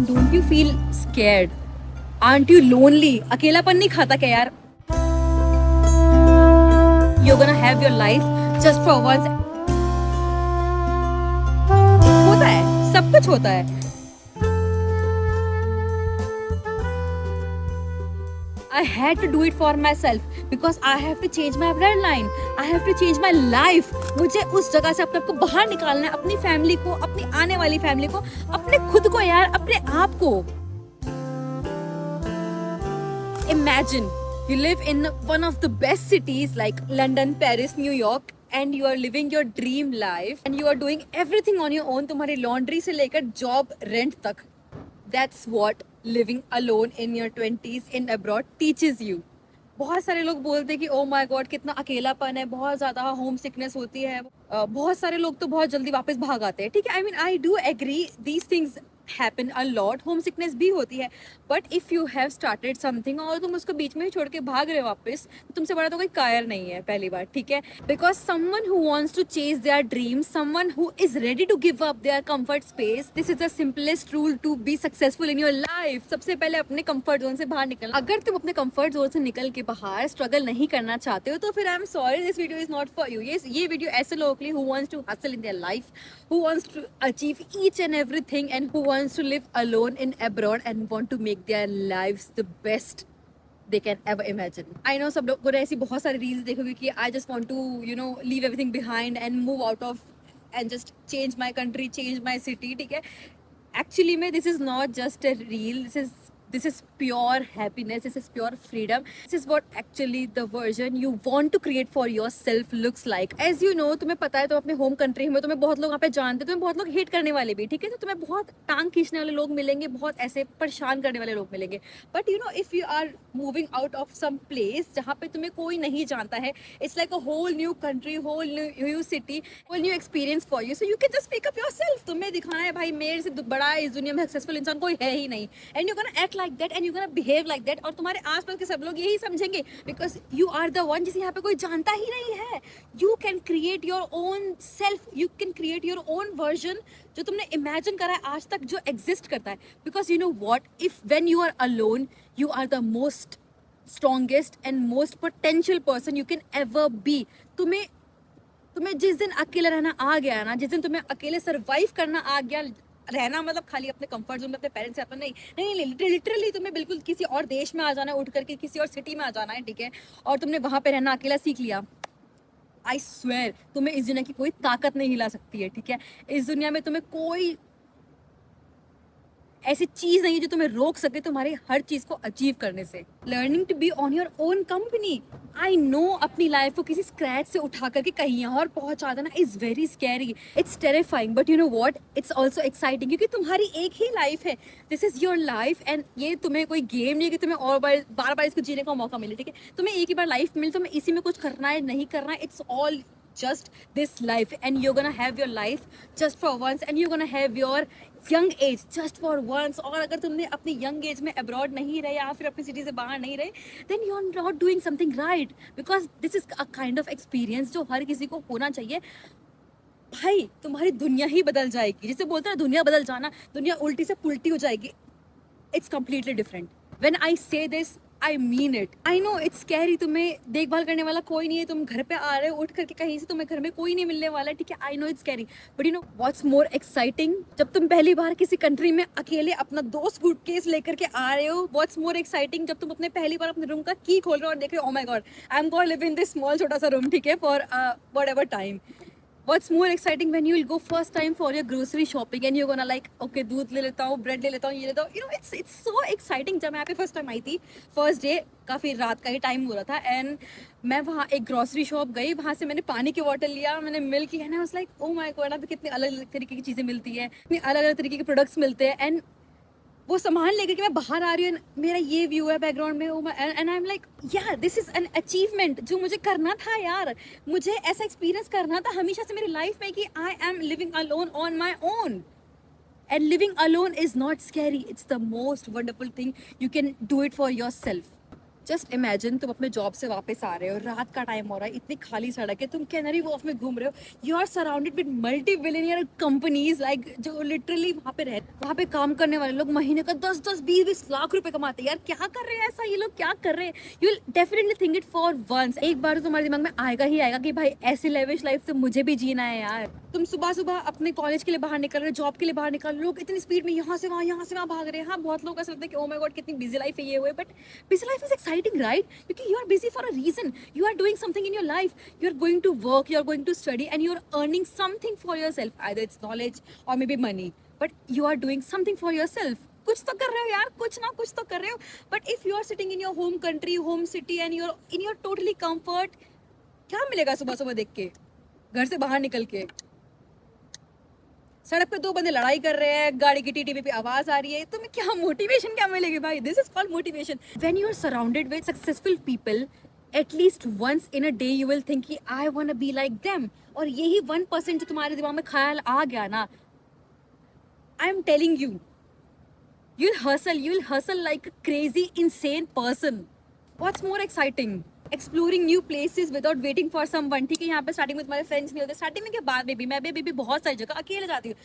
Don't you feel scared? Aren't you lonely? अकेलापन नहीं खाता क्या यार? You're gonna have your life just for once. होता है, सब कुछ होता है. I had to do it for myself because I have to change my bloodline. I have to change my life. मुझे उस जगह से अपने आप को बाहर निकालना है, अपनी फैमिली को, अपनी आने वाली फैमिली को, अपने खुद को यार, अपने आप को. Imagine you live in one of the best cities like London, Paris, New York, and you are living your dream life and you are doing everything on your own. तुम्हारी laundry से लेकर job, rent तक. That's what living alone in your 20s in abroad teaches you. बहुत सारे लोग बोलते हैं कि ओ माय गॉड कितना अकेलापन है, बहुत ज़्यादा होम सिकनेस होती है. बहुत सारे लोग तो बहुत जल्दी वापस भाग आते हैं. ठीक है, I mean I do agree, these things happen a lot. Homesickness भी होती है, but if you have started something और तुम उसको बीच में ही छोड़ के भाग रहे हो वापस, तो तुमसे बड़ा तो कोई कायर नहीं है पहली बार. ठीक है, because someone who wants to chase their dream, someone who is ready to give up their comfort space, this is the simplest rule to be successful in your life. सबसे पहले अपने कंफर्ट जोन से बाहर निकलना. अगर तुम अपने comfort zone से निकल के बाहर स्ट्रगल नहीं करना चाहते हो तो फिर I am sorry, this video is not for you. ये वीडियो ऐसे लोगों के लिए who wants to hustle in their life, who wants to achieve each and everything and who wants to live alone in abroad and want to make their lives the best they can ever imagine. I know सब लोगों ने ऐसी बहुत सारी reels देखोगे कि I just want to leave everything behind and move out of and just change my country, change my city. ठीक है, actually में this is not just a reel, this is pure happiness, this is pure freedom, this is what actually the version you want to create for yourself looks like. As you know, तुम्हें पता है, तुम अपने home country में, तुम्हें बहुत लोग वहाँ पे जानते हैं, तुम्हें बहुत लोग हेट करने वाले भी. ठीक है, तो तुम्हें बहुत टांग खींचने वाले लोग मिलेंगे, बहुत ऐसे परेशान करने वाले लोग मिलेंगे. But you know, if you are moving out of some place जहाँ पे तुम्हें कोई नहीं जानता है, it's like a whole new country, whole new city, whole new experience for you. So you can just pick up yourself. तुम्हें दिखाना है भाई मेरे से बड़ा इस दुनिया में सक्सेसफुल इंसान कोई है ही नहीं, and you gonna act like that and you're gonna behave like that. और तुम्हारे आसपास के सब लोग यही समझेंगे because you are the one जिसे यहाँ पे कोई जानता ही नहीं है. You can create your own self, you can create your own version जो तुमने imagine करा है आज तक, जो exist करता है. Because you know what, if when you are alone, you are the most strongest and most potential person you can ever be. तुम्हें जिस दिन अकेले रहना आ गया ना, जिस दिन तुम्हें अकेले सर्वाइव करना आ गया, रहना मतलब खाली अपने कंफर्ट जोन में अपने पेरेंट्स से, अपना नहीं, लिटरली तुम्हें बिल्कुल किसी और देश में आ जाना है, उठ करके किसी और सिटी में आ जाना है. ठीक है, और तुमने वहां पे रहना अकेला सीख लिया, आई स्वेयर तुम्हें इस दुनिया की कोई ताकत नहीं हिला सकती है. ठीक है, इस दुनिया में तुम्हें कोई ऐसी चीज नहीं है जो तुम्हें रोक सके तुम्हारी हर चीज को अचीव करने से. Learning to be on your own company. I know अपनी लाइफ को किसी स्क्रैच से उठा करके कहीं और पहुंचा देना is very scary, it's terrifying, but you know what, it's also exciting, क्योंकि तुम्हारी एक ही लाइफ है. This is your life and ये तुम्हें कोई गेम नहीं है कि तुम्हें और बार बार इसको जीने का मौका मिले. ठीक है, तुम्हें एक ही बार लाइफ मिले, तुम्हें इसी में कुछ करना है नहीं करना है, it's all just this life and you're gonna have your life just for once and you're gonna have your young age just for once. और अगर तुमने अपनी young age में abroad नहीं रहे या फिर अपनी city से बाहर नहीं रहे, then you're not doing something right because this is a kind of experience जो हर किसी को होना चाहिए. भाई तुम्हारी दुनिया ही बदल जाएगी. जिसे बोलते हैं ना दुनिया बदल जाना, दुनिया उल्टी से पुल्टी हो जाएगी. It's completely different. When I say this, I mean it. I know it's scary. तुम्हें देखभाल करने वाला कोई नहीं है, तुम घर पे आ रहे हो उठ करके कहीं से, तुम्हें घर में कोई नहीं मिलने वाला है. ठीक है, I know it's scary. But you know what's more exciting? जब तुम पहली बार किसी कंट्री में अकेले अपना 2 सूटकेस लेकर के आ रहे हो, what's more exciting? जब तुम अपने पहली बार अपने रूम का की खोल रहे हो और देख रहे हो, oh my god, I'm going to live in this small छोटा सा रूम. ठीक है, for whatever time. What's more exciting when you will go first time for your grocery shopping and you're gonna like, okay, दूध ले लेता हूँ, bread ले लेता हूँ, ये लेता हूँ. You know, it's so exciting. जब मैं यहाँ पे first time आई थी, first day, काफ़ी रात का ही टाइम हो रहा था एंड मैं वहाँ एक ग्रोसरी शॉप गई, वहाँ से मैंने पानी की बॉटल लिया, मैंने मिल्क लिया, and I was like, O my God, अब कितने अलग अलग तरीके की चीज़ें मिलती है, इतने अलग अलग तरीके के प्रोडक्ट्स मिलते हैं. एंड वो सामान लेकर के मैं बाहर आ रही हूँ, मेरा ये व्यू है बैकग्राउंड में, एंड आई एम लाइक, यार दिस इज एन अचीवमेंट जो मुझे करना था यार. मुझे ऐसा एक्सपीरियंस करना था हमेशा से मेरी लाइफ में कि I am living alone on my own. And living alone is not scary, it's the most wonderful thing. You can do it for your self. Just imagine तुम अपने जॉब से वापस आ रहे हो, रात का टाइम हो रहा है, इतनी खाली सड़क है, तुम कैनरी वॉफ में घूम रहे हो, you are surrounded with multi billionaire companies like जो लिटरली वहाँ पे काम करने वाले लोग महीने का 10-10 20-20 लाख रुपए कमाते हैं। यार क्या कर रहे हैं ऐसा ये लोग, क्या कर रहे हैं? You will definitely think it for once. एक बार तो तुम्हारे दिमाग में आएगा ही आएगा कि भाई ऐसी लेविश लाइफ तो मुझे भी जीना है यार। तुम सुबह सुबह अपने कॉलेज के लिए बाहर निकल रहे हो, जॉब के लिए बाहर निकल रहे हो, लोग इतनी स्पीड में यहाँ से वहाँ भाग रहे हैं। हाँ, बहुत लोग ऐसा लगता है कि ओ माय गॉड कितनी बिजी लाइफ है ये हुए, but busy life is exciting right? क्योंकि you are busy for a reason, you are doing something in your life, you are going to work, you are going to study and you are earning something for yourself, either it's knowledge or maybe money, but you are doing something for yourself. कुछ तो कर रहे हो यार, कुछ ना कुछ तो कर रहे हो। But if you are sitting in your home country, home city and you are in your totally comfort, क्या मिलेगा सुबह सुबह देख के, घर से बाहर निकल के सड़क पे दो बंदे लड़ाई कर रहे हैं, गाड़ी की टीटी पे आवाज आ रही है, तुम्हें क्या मोटिवेशन क्या मिलेगी भाई? This is called motivation. When you are surrounded with successful people, at least once in a day you will think कि I want to be like them. और यही 1% जो तुम्हारे दिमाग में ख्याल आ गया ना, I am telling you, you'll hustle like a crazy insane person. What's more exciting? Exploring new places without waiting for someone. ठीक है, यहाँ पे स्टार्टिंग में तुम्हारे फ्रेंड्स नहीं होते, स्टार्टिंग में के बाद में भी मैं भी बहुत सारी जगह अकेले जाती हूँ।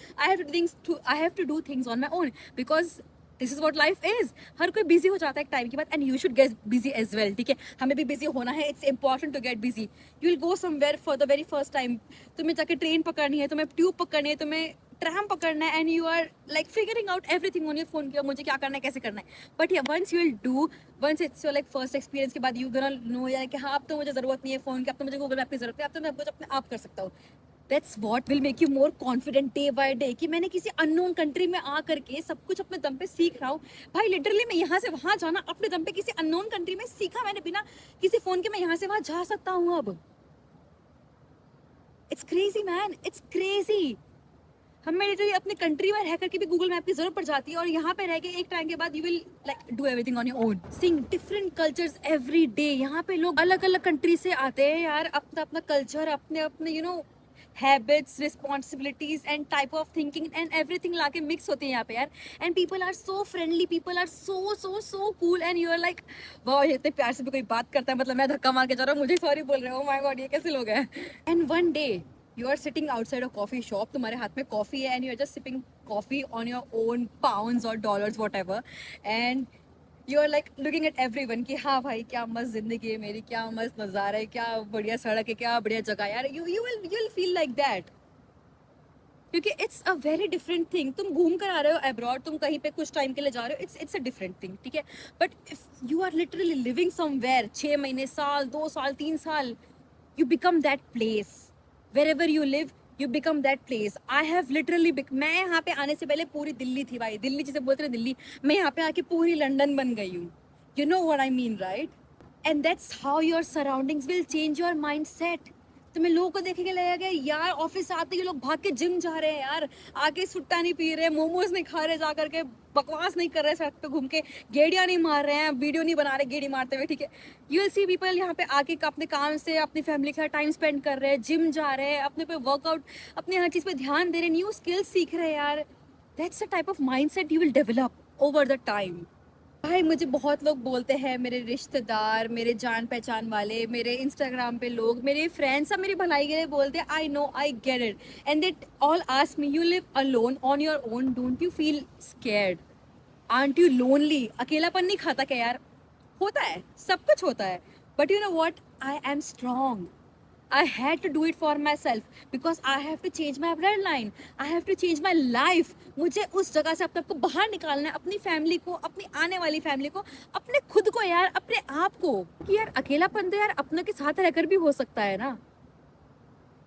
I have to do things on my own because this is what life is. हर कोई बिजी हो जाता है एक टाइम के बाद, and you should get busy as well. ठीक है, हमें भी बिजी होना है, it's important to get busy. You will go somewhere for the very first time. तुम्हें जाके ट्रेन पकड़नी है, तुम्हें ट्यूब पकड़नी है, तुम्हें ट्रैम पकड़ना है, and you are like figuring out everything on your phone कि मुझे क्या करना है, कैसे करना है। But once it's your like first experience के बाद यू गोना नो यार कि हाँ अब तो मुझे जरूरत नहीं है फोन की, अब तो मुझे गूगल मैप की जरूरत है, अब तो मैं कुछ अपने आप कर सकता हूँ। That's what will make you more confident day by day कि मैंने किसी अननोन कंट्री में आ करके सब कुछ अपने दम पे सीख रहा हूँ। भाई लिटरली मैं यहाँ से वहाँ जाना अपने दम पे किसी अननोन कंट्री में सीखा मैंने, बिना किसी फोन के मैं यहाँ से वहाँ जा सकता हूँ अब। It's crazy man, it's crazy. हमें लिटरली अपने कंट्री में रह करके भी गूगल मैप की जरूरत पड़ जाती है, और यहाँ पे रह के एक टाइम के बाद you will like do everything on your own, seeing different cultures every day. यहाँ पे लोग अलग अलग कंट्री से आते हैं यार, अपना अपना कल्चर, अपने अपने you know habits, responsibilities and type of thinking and everything लाके मिक्स होते हैं यहाँ पे यार। And people are so friendly, people are so cool, and you are like वाह, इतने प्यार से भी कोई बात करता है, मतलब मैं धक्का मार के जा रहा हूँ, मुझे सॉरी बोल रहे हो, माय गॉड ये कैसे लोग हैं। And one day you are sitting outside a coffee shop, तुम्हारे हाथ में कॉफी है, and you are just sipping coffee on your own pounds or dollars whatever, and you are like looking at everyone कि हाँ भाई क्या मस्त जिंदगी है मेरी, क्या मस्त नज़ारा है, क्या बढ़िया सड़क है, क्या बढ़िया जगह यार। you will feel like that क्योंकि it's a very different thing. तुम घूम कर आ रहे हो अब्रॉड, तुम कहीं पे कुछ टाइम के लिए जा रहे हो, इट्स अ डिफरेंट थिंग, ठीक है। But if you are literally living somewhere 6 महीने, साल, 2 साल, 3 साल, you become that place. Wherever you live, you become that place. I have literally मैं यहाँ पे आने से पहले पूरी दिल्ली थी भाई, दिल्ली जिसे बोलते हैं दिल्ली, मैं यहाँ पे आके पूरी लंदन बन गई हूँ। You know what I mean, right? And that's how your surroundings will change your mindset. तुम्हें लोगों को देखेंगे लगेगा यार ऑफिस से आते ही लोग भाग के जिम जा रहे हैं यार, आके सुट्टा नहीं पी रहे, मोमोज नहीं खा रहे, जा करके बकवास नहीं कर रहे, सड़क पे घूम के गेड़ियाँ नहीं मार रहे हैं, वीडियो नहीं बना रहे गेड़ी मारते हुए, ठीक है। यू विल सी पीपल यहाँ पे आके अपने काम से अपनी फैमिली के साथ टाइम स्पेंड कर रहे हैं, जिम जा रहे हैं, अपने पे वर्कआउट, अपने हर चीज़ पे ध्यान दे रहे हैं, न्यू स्किल्स सीख रहे हैं यार। That's the type of mindset you will develop over the time. भाई मुझे बहुत लोग बोलते हैं, मेरे रिश्तेदार, मेरे जान पहचान वाले, मेरे इंस्टाग्राम पे लोग, मेरे फ्रेंड्स, सब मेरी भलाई के लिए बोलते हैं, I know, I get it, and they all ask me, you live alone on your own, don't you feel scared, aunt you lonely? अकेलापन नहीं खाता क्या यार? होता है, सब कुछ होता है, but you know what, I am strong. I had to do it for myself because I have to change my bloodline. I have to change my life. मुझे उस जगह से अपने आप को बाहर निकालना है, अपनी फैमिली को, अपनी आने वाली फैमिली को, अपने खुद को यार, अपने आप को। कि यार अकेलापन तो यार अपनों के साथ रहकर भी हो सकता है ना।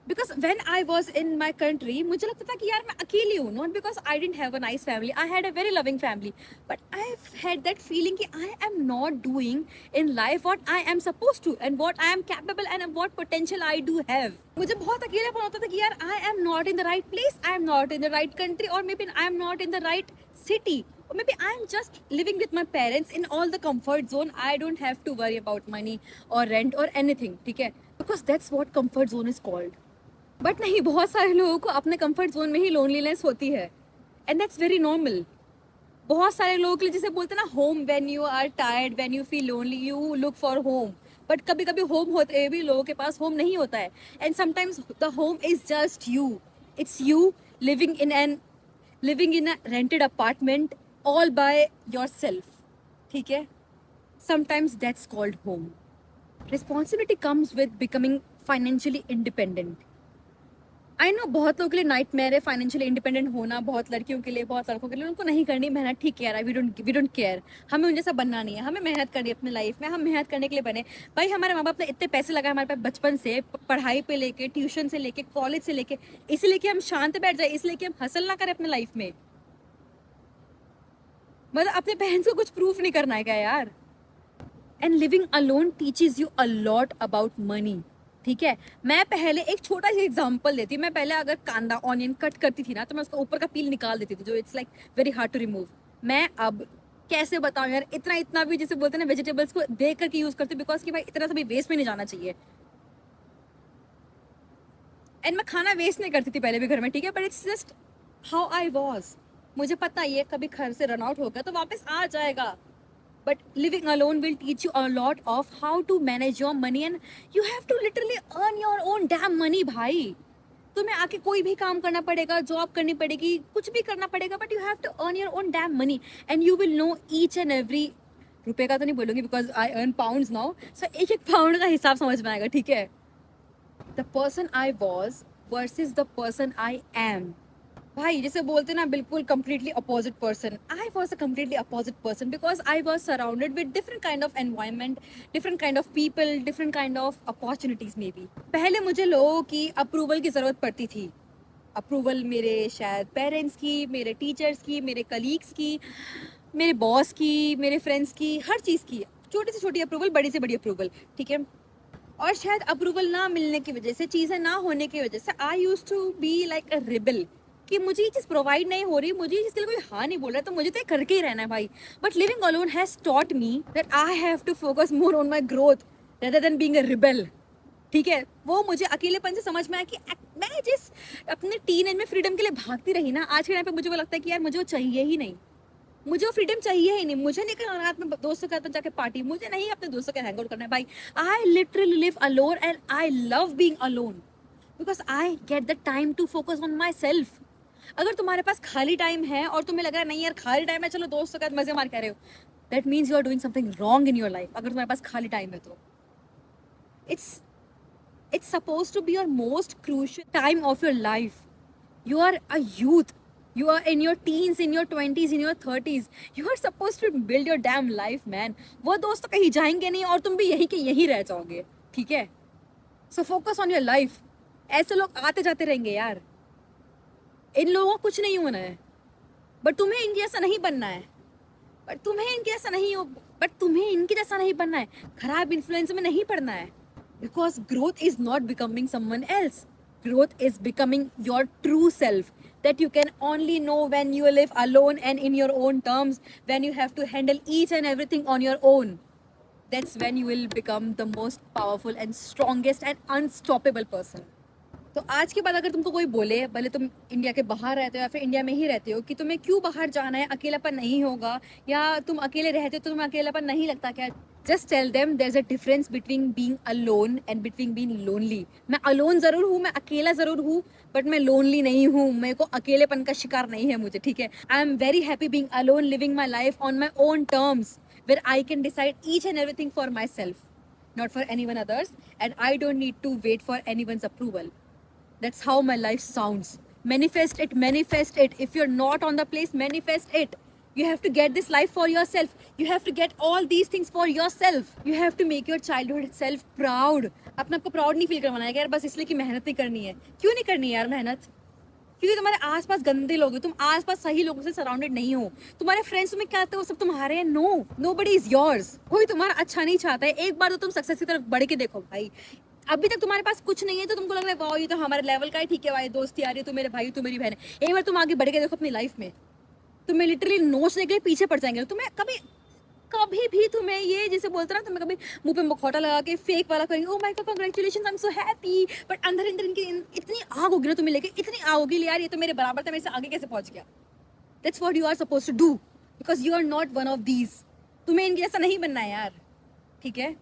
Because when I was in my country, मुझे लगता था कि यार मैं अकेली हूँ, not because I didn't have a nice family. I had a very loving family, but I've had that feeling कि I am not doing in life what I am supposed to and what I am capable and what potential I do have. मुझे बहुत अकेलापन होता था कि यार I am not in the right place, I am not in the right country, or maybe I am not in the right city. Or maybe I am just living with my parents in all the comfort zone. I don't have to worry about money or rent or anything, ठीक है? Because that's what comfort zone is called. But नहीं, बहुत सारे लोगों को अपने comfort zone में ही loneliness होती है, एंड दैट्स वेरी नॉर्मल। बहुत सारे लोगों के लिए जैसे बोलते हैं ना, home, when you are tired, when you feel lonely, you look for home. बट कभी कभी होम होते हुए भी लोगों के पास होम नहीं होता है, and sometimes the home is just you. It's you living in an living in a rented apartment all by your self, ठीक है? Sometimes that's called home. Responsibility comes with becoming financially independent. I know बहुत लोगों के लिए nightmare है financially independent होना, बहुत लड़कियों के लिए, बहुत लड़कों के लिए। उनको नहीं करनी मेहनत, ठीक है यार, वी डोंट केयर। हमें उन जैसा बनना नहीं है, हमें मेहनत करनी है अपनी लाइफ में। हम मेहनत करने के लिए बने भाई। हमारे माँ बाप ने इतने पैसे लगाए हमारे पास बचपन से, पढ़ाई पे लेके, ट्यूशन से लेके, कॉलेज से लेके, इसलिए कि हम शांत बैठ जाए, इसलिए कि हम हसल ना करें अपने लाइफ में। मतलब अपने पेरेंट्स को कुछ प्रूफ नहीं करना है क्या यार? And living alone teaches you a lot about money, ठीक है? मैं पहले एक छोटा सा एग्जांपल देती हूँ। मैं पहले अगर कांदा ऑनियन कट करती थी ना, तो मैं उसका ऊपर का पील निकाल देती थी, जो it's like very hard to remove. मैं अब कैसे बताऊं यार, इतना इतना भी जैसे बोलते हैं ना, वेजिटेबल्स को देख करके यूज करती हूँ, बिकॉज कि भाई इतना सा भी वेस्ट में नहीं जाना चाहिए। एंड मैं खाना वेस्ट नहीं करती थी पहले भी घर में, ठीक है? But it's just how I was. मुझे पता है कभी घर से रन आउट हो गया तो वापस आ जाएगा। But living alone will teach you a lot of how to manage your money, and you have to literally earn your own damn money भाई। तुम्हें आके कोई भी काम करना पड़ेगा, जॉब करनी पड़ेगी, कुछ भी करना पड़ेगा, but you have to earn your own damn money, and you will know each and every, रुपए का तो नहीं बोलूंगी because I earn pounds now, so एक एक पाउंड का हिसाब समझ में आएगा, ठीक है? The person I was versus the person I am. भाई जैसे बोलते ना, बिल्कुल completely opposite person. I was a completely opposite person because I was surrounded with different kind of environment, different kind of people, different kind of opportunities may be. पहले मुझे लोगों की approval की जरूरत पड़ती थी। अप्रूवल मेरे शायद पेरेंट्स की, मेरे टीचर्स की, मेरे कलीग्स की, मेरे बॉस की, मेरे फ्रेंड्स की, हर चीज़ की। छोटी से छोटी अप्रूवल, बड़ी से बड़ी अप्रूवल, ठीक है? और शायद अप्रूवल ना मिलने की वजह से, चीज़ें ना होने की वजह से, I use to be like a rebel कि मुझे ये चीज़ प्रोवाइड नहीं हो रही, मुझे ये चीज़ के लिए कोई हाँ नहीं बोल रहा, तो मुझे तो ये करके ही रहना है भाई। But living alone has taught me that I have to focus more on my growth rather than being a rebel, ठीक है? वो मुझे अकेलेपन से समझ में आया कि मैं जिस अपने टीन एज में फ्रीडम के लिए भागती रही ना, आज के टाइम पे मुझे वो लगता है कि यार मुझे वो चाहिए ही नहीं। मुझे वो फ्रीडम चाहिए ही नहीं। मुझे नहीं करना रात में दोस्तों के साथ जाके पार्टी, मुझे नहीं अपने दोस्तों के हैंग आउट करना है भाई। I literally live alone and I love being alone because I get the time to focus on myself. अगर तुम्हारे पास खाली टाइम है और तुम्हें लग रहा है नहीं यार खाली टाइम है, चलो दोस्तों के साथ मजे मार कर रहे हो, that means you are doing something wrong in your life. अगर तुम्हारे पास खाली टाइम है तो it's supposed to be your most crucial time of your life. You are a youth, you are in your teens, in your 20s, in your 30s, you are supposed to build your damn life, man. वो दोस्त तो कहीं जाएंगे नहीं और तुम भी यहीं के यहीं रह जाओगे, ठीक है? So focus on your life. ऐसे लोग आते जाते रहेंगे यार, इन लोगों को कुछ नहीं होना है, बट तुम्हें इनके जैसा नहीं बनना है। बट तुम्हें इनके जैसा नहीं हो बट तुम्हें इनके जैसा नहीं बनना है, खराब इन्फ्लुएंस में नहीं पड़ना है। Because growth is not becoming someone else. Growth is becoming your true self that you can only know when you live alone and in your own terms, when you have to handle each and everything on your own. That's when you will become the most powerful and strongest and unstoppable person. तो आज के बाद अगर तुमको कोई बोले, भले तुम इंडिया के बाहर रहते हो या फिर इंडिया में ही रहते हो, कि तुम्हें क्यों बाहर जाना है, अकेलापन नहीं होगा, या तुम अकेले रहते हो तो तुम्हें अकेलापन नहीं लगता क्या, just tell them there is a difference between being alone and between being lonely. मैं अलोन जरूर हूँ, मैं अकेला जरूर हूँ, बट मैं लोनली नहीं हूँ। मेरे को अकेलेपन का शिकार नहीं है मुझे, ठीक है? I am very happy being alone, living my life on my own terms, where I can decide each and everything for myself, not for anyone others, and I don't need to wait for anyone's approval. That's how my life sounds. Manifest it, manifest it. If you're not on the place, manifest it. You have to get this life for yourself. You have to get all these things for yourself. You have to make your childhood self proud. अपने आप को proud नहीं feel करवाना है यार, बस इसलिए कि मेहनत नहीं करनी है। क्यों नहीं करनी है यार मेहनत? क्योंकि तुम्हारे आसपास गंदे लोग हैं, तुम आसपास सही लोगों से सराउंडेड नहीं हो। तुम्हारे फ्रेंड्स तुम्हें क्या आते हैं, वो सब तुम्हारे हैं। No, nobody is yours. कोई तुम्हारा अच्छा नहीं चाहता है। एक बार तो तुम सक्सेस की तरफ बढ़ के देखो भाई। अभी तक तुम्हारे पास कुछ नहीं है तो तुमको लग रहा है वाह ये तो हमारे लेवल का है, ठीक है भाई, दोस्ती आ रही है, तू मेरे भाई, तू मेरी बहन है। एक बार तुम आगे बढ़ के देखो अपनी लाइफ में, तुम्हें लिटरली नोचने के लिए पीछे पड़ जाएंगे। तुम्हें कभी कभी भी तुम्हें ये जैसे बोलते ना, तुम्हें कभी मुंह पे मुखौटा लगा के फेक वाला करेंगे, oh my God congratulations, I am so happy, but अंदर अंदर इनकी इतनी आग होगी ना तुम्हें लेके, इतनी आग होगी यार ये तो मेरे बराबर था, मेरे से आगे कैसे पहुंच गया। That's what you are supposed to do. Because you are not one of these. तुम्हें इनके जैसा नहीं बनना है यार, ठीक है?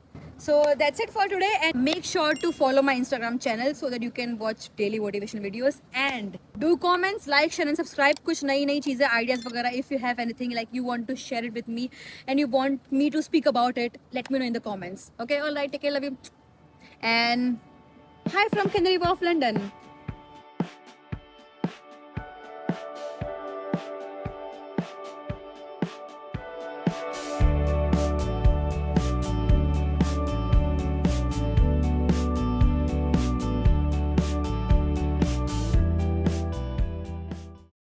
So that's it for today, and make sure to follow my Instagram channel so that you can watch daily motivation videos, and do comments, like, share and subscribe. कुछ नई चीज़ें, ideas वगैरह, if you have anything like you want to share it with me and you want me to speak about it, let me know in the comments. Okay, all right, take care, love you, and hi from Canary Wharf, London.